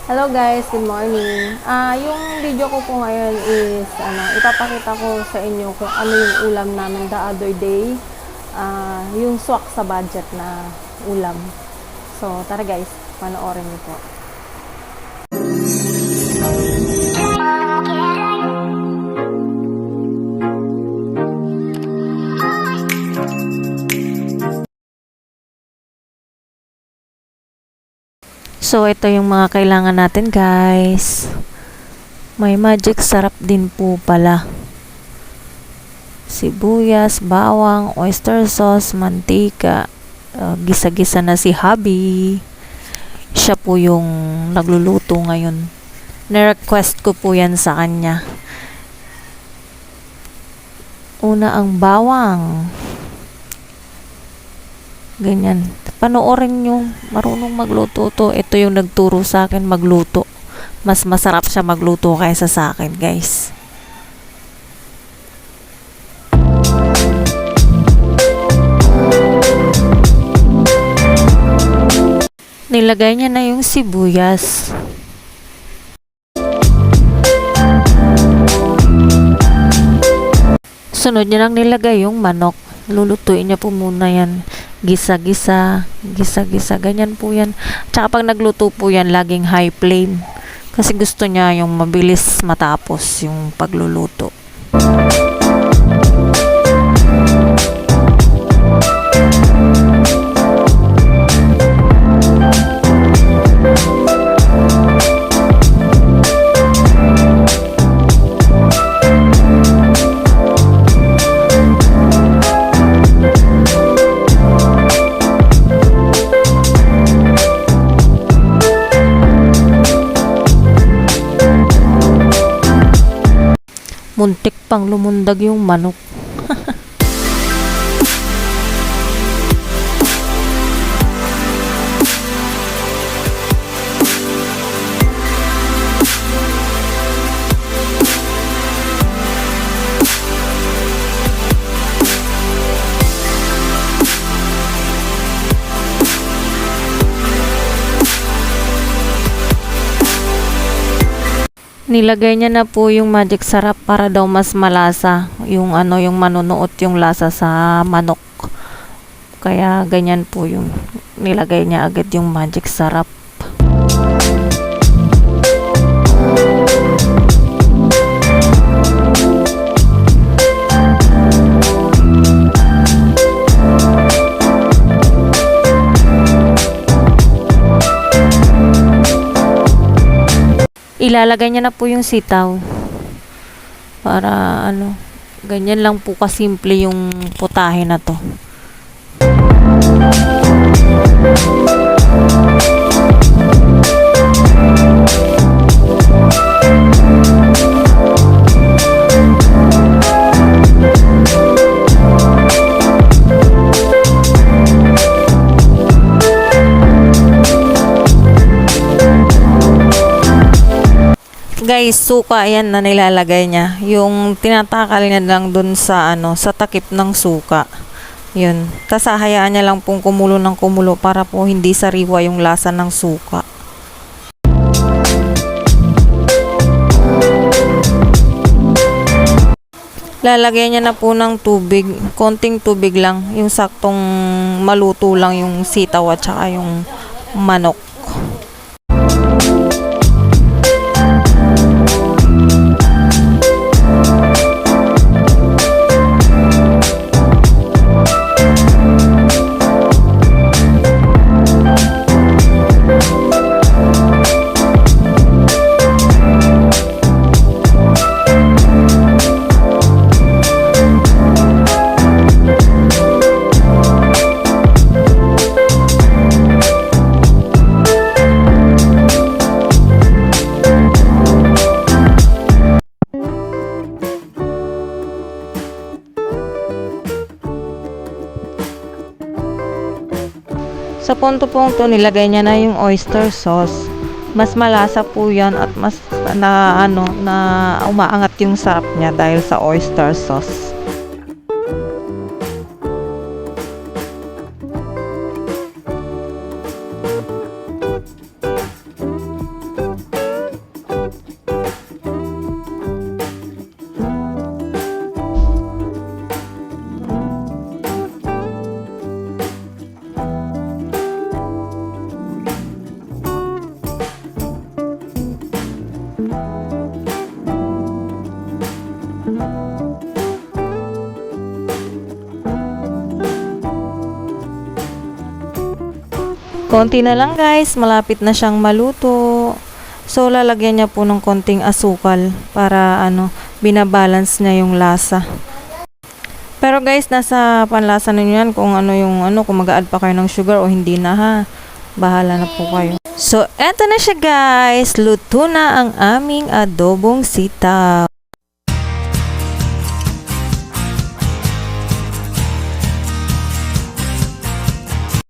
Hello guys, good morning. Yung video ko po ngayon is ipapakita ko sa inyo kung ano yung ulam namin the other day. Yung swak sa budget na ulam. So, tara guys, panoorin niyo po. So, ito yung mga kailangan natin, guys. May magic sarap din po pala. Sibuyas, bawang, oyster sauce, mantika. Gisa-gisa na si Hubby. Siya po yung nagluluto ngayon. Na-request ko po yan sa kanya. Una ang bawang. Ganyan. Panoorin nyo, marunong magluto to. Ito yung nagturo sa akin magluto. Mas masarap siya magluto kaysa sa akin, guys. Nilagay niya na yung sibuyas. Sunod niya lang nilagay yung manok. Lulutuin niya po muna yan. Gisa-gisa, gisa-gisa, ganyan po yan. Tsaka pag nagluto po yan, laging high flame. Kasi gusto niya yung mabilis matapos yung pagluluto. Muntik pang lumundag yung manok. Nilagay niya na po yung magic sarap para daw mas malasa yung yung manunuot yung lasa sa manok. Kaya ganyan po yung nilagay niya agad yung magic sarap. Ilalagay niya na po yung sitaw para ganyan lang po kasimple yung putahe na to. Guys, suka yan na nilalagay niya. Yung tinatakal niya lang dun sa sa takip ng suka. Yun. Tas hahayaan niya lang pong kumulo ng kumulo para po hindi sariwa yung lasa ng suka. Lalagyan niya na po ng tubig. Konting tubig lang. Yung saktong maluto lang yung sitaw at saka yung manok. Sa punto-punto, nilagay niya na yung oyster sauce. Mas malasa po yan at mas na umaangat yung sarap niya dahil sa oyster sauce. Konti na lang guys, malapit na siyang maluto. So, lalagyan niya po ng konting asukal para binabalance niya yung lasa. Pero guys, nasa panlasa ninyo yan kung kung mag-a-add pa kayo ng sugar o hindi na ha. Bahala na po kayo. So, eto na siya guys. Luto na ang aming adobong sitaw.